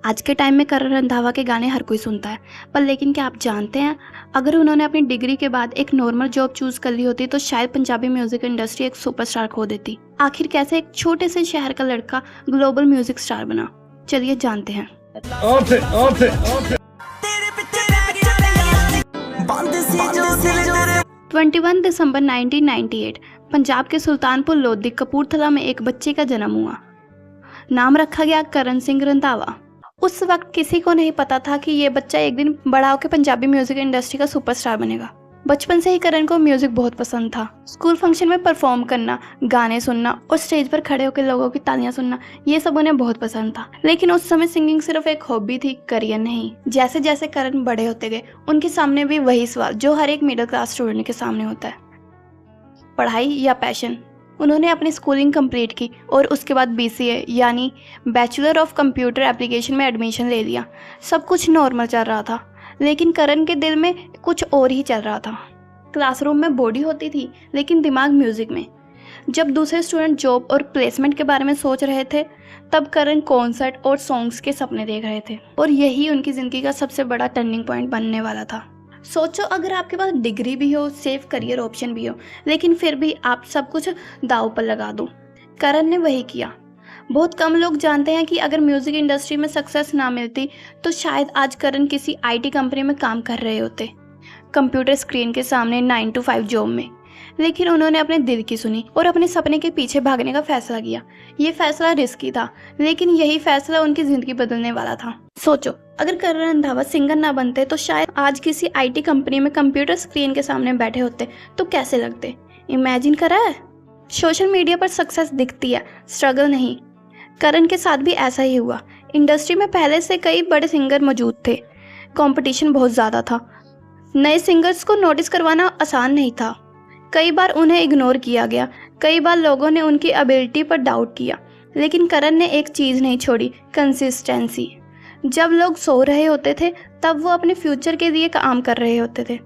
आज के टाइम में करण रंधावा के गाने हर कोई सुनता है, पर लेकिन क्या आप जानते हैं, अगर उन्होंने अपनी डिग्री के बाद एक नॉर्मल जॉब चूज कर ली होती तो शायद पंजाबी म्यूजिक इंडस्ट्री एक सुपरस्टार खो देती। आखिर कैसे एक छोटे से शहर का लड़का ग्लोबल म्यूजिक स्टार बना, चलिए जानते हैं। 21 दिसंबर 1998 पंजाब के सुल्तानपुर लोधी कपूरथला में एक बच्चे का जन्म हुआ। नाम रखा गया करण सिंह रंधावा। उस वक्त किसी को नहीं पता था कि ये बच्चा एक दिन बड़ा होकर पंजाबी म्यूजिक इंडस्ट्री का सुपरस्टार बनेगा। बचपन से ही करण को म्यूजिक बहुत पसंद था। स्कूल फंक्शन में परफॉर्म करना, गाने सुनना और स्टेज पर खड़े होकर लोगों की तालियां सुनना, ये सब उन्हें बहुत पसंद था। लेकिन उस समय सिंगिंग सिर्फ एक हॉबी थी, करियर नहीं। जैसे जैसे करण बड़े होते गए, उनके सामने भी वही सवाल जो हर एक मिडिल क्लास स्टूडेंट के सामने होता है, पढ़ाई या पैशन। उन्होंने अपनी स्कूलिंग कंप्लीट की और उसके बाद BCA यानी बैचलर ऑफ कंप्यूटर एप्लीकेशन में एडमिशन ले लिया। सब कुछ नॉर्मल चल रहा था, लेकिन करण के दिल में कुछ और ही चल रहा था। क्लासरूम में बॉडी होती थी लेकिन दिमाग म्यूजिक में। जब दूसरे स्टूडेंट जॉब और प्लेसमेंट के बारे में सोच रहे थे, तब करण कॉन्सर्ट और सॉन्ग्स के सपने देख रहे थे और यही उनकी ज़िंदगी का सबसे बड़ा टर्निंग पॉइंट बनने वाला था। सोचो, अगर आपके पास डिग्री भी हो, सेफ करियर ऑप्शन भी हो, लेकिन फिर भी आप सब कुछ दांव पर लगा दो। करण ने वही किया। बहुत कम लोग जानते हैं कि अगर म्यूजिक इंडस्ट्री में सक्सेस ना मिलती तो शायद आज करण किसी IT कंपनी में काम कर रहे होते, कंप्यूटर स्क्रीन के सामने 9 to 5 जॉब में। लेकिन उन्होंने अपने दिल की सुनी और अपने सपने के पीछे भागने का फैसला किया। ये फैसला रिस्की था, लेकिन यही फैसला उनकी ज़िंदगी बदलने वाला था। सोचो, अगर करण रंधावा सिंगर ना बनते तो शायद आज किसी IT कंपनी में कंप्यूटर स्क्रीन के सामने बैठे होते तो कैसे लगते। इमेजिन करा है। सोशल मीडिया पर सक्सेस दिखती है, स्ट्रगल नहीं। करण के साथ भी ऐसा ही हुआ। इंडस्ट्री में पहले से कई बड़े सिंगर मौजूद थे, कंपटीशन बहुत ज़्यादा था। नए सिंगर्स को नोटिस करवाना आसान नहीं था। कई बार उन्हें इग्नोर किया गया, कई बार लोगों ने उनकी एबिलिटी पर डाउट किया, लेकिन करण ने एक चीज़ नहीं छोड़ी, कंसिस्टेंसी। जब लोग सो रहे होते थे तब वो अपने फ्यूचर के लिए काम कर रहे होते थे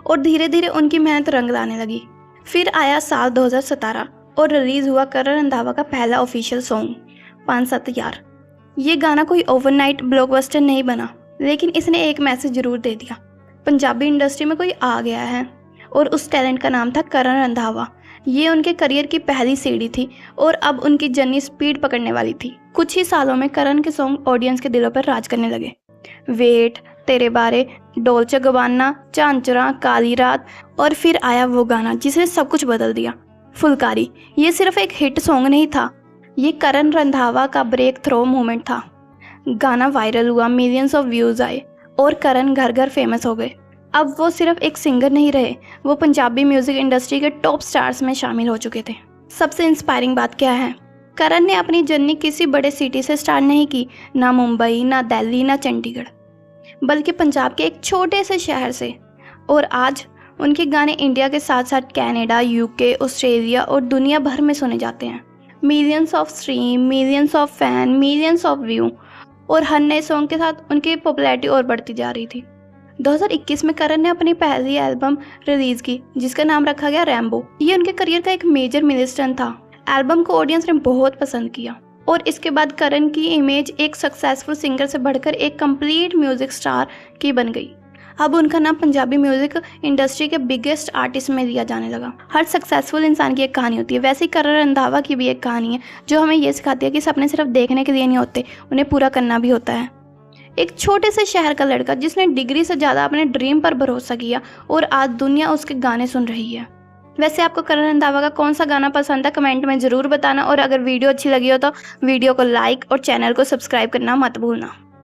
और धीरे धीरे उनकी मेहनत रंग लाने लगी। फिर आया साल 2017 और रिलीज़ हुआ करण रंधावा का पहला ऑफिशियल सॉन्ग 5-7 यार। ये गाना कोई ओवरनाइट ब्लॉकबस्टर नहीं बना, लेकिन इसने एक मैसेज जरूर दे दिया। पंजाबी इंडस्ट्री में कोई आ गया है और उस टैलेंट का नाम था करण रंधावा। ये उनके करियर की पहली सीढ़ी थी और अब उनकी जर्नी स्पीड पकड़ने वाली थी। कुछ ही सालों में करण के सॉन्ग ऑडियंस के दिलों पर राज करने लगे। वेट, तेरे बारे, डोल्चे गबाना, झांझरा, काली रात और फिर आया वो गाना जिसने सब कुछ बदल दिया, फुलकारी। ये सिर्फ एक हिट सॉन्ग नहीं था, ये करण रंधावा का ब्रेक थ्रो मोमेंट था। गाना वायरल हुआ, मिलियंस ऑफ व्यूज़ आए और करण घर घर फेमस हो गए। अब वो सिर्फ एक सिंगर नहीं रहे, वो पंजाबी म्यूजिक इंडस्ट्री के टॉप स्टार्स में शामिल हो चुके थे। सबसे इंस्पायरिंग बात क्या है, करण ने अपनी जर्नी किसी बड़े सिटी से स्टार्ट नहीं की, ना मुंबई, ना दिल्ली, ना चंडीगढ़, बल्कि पंजाब के एक छोटे से शहर से। और आज उनके गाने इंडिया के साथ साथ कनाडा, UK, ऑस्ट्रेलिया और दुनिया भर में सुने जाते हैं। Millions of stream, millions of fan, millions of view, और हर नए सॉन्ग के साथ उनकी पॉपुलैरिटी और बढ़ती जा रही थी। 2021 में करण ने अपनी पहली एल्बम रिलीज की जिसका नाम रखा गया रैम्बो। ये उनके करियर का एक मेजर मिलस्टोन था। एल्बम को ऑडियंस ने बहुत पसंद किया और इसके बाद करण की इमेज एक सक्सेसफुल सिंगर से बढ़कर एक कंप्लीट म्यूजिक स्टार की बन गई। अब उनका नाम पंजाबी म्यूजिक इंडस्ट्री के बिगेस्ट आर्टिस्ट में लिया जाने लगा। हर सक्सेसफुल इंसान की एक कहानी होती है, वैसे ही करण रंधावा की भी एक कहानी है जो हमें ये सिखाती है कि सपने सिर्फ देखने के लिए नहीं होते, उन्हें पूरा करना भी होता है। एक छोटे से शहर का लड़का जिसने डिग्री से ज़्यादा अपने ड्रीम पर भरोसा किया और आज दुनिया उसके गाने सुन रही है। वैसे आपको करण रंधावा का कौन सा गाना पसंद है, कमेंट में ज़रूर बताना। और अगर वीडियो अच्छी लगी हो तो वीडियो को लाइक और चैनल को सब्सक्राइब करना मत भूलना।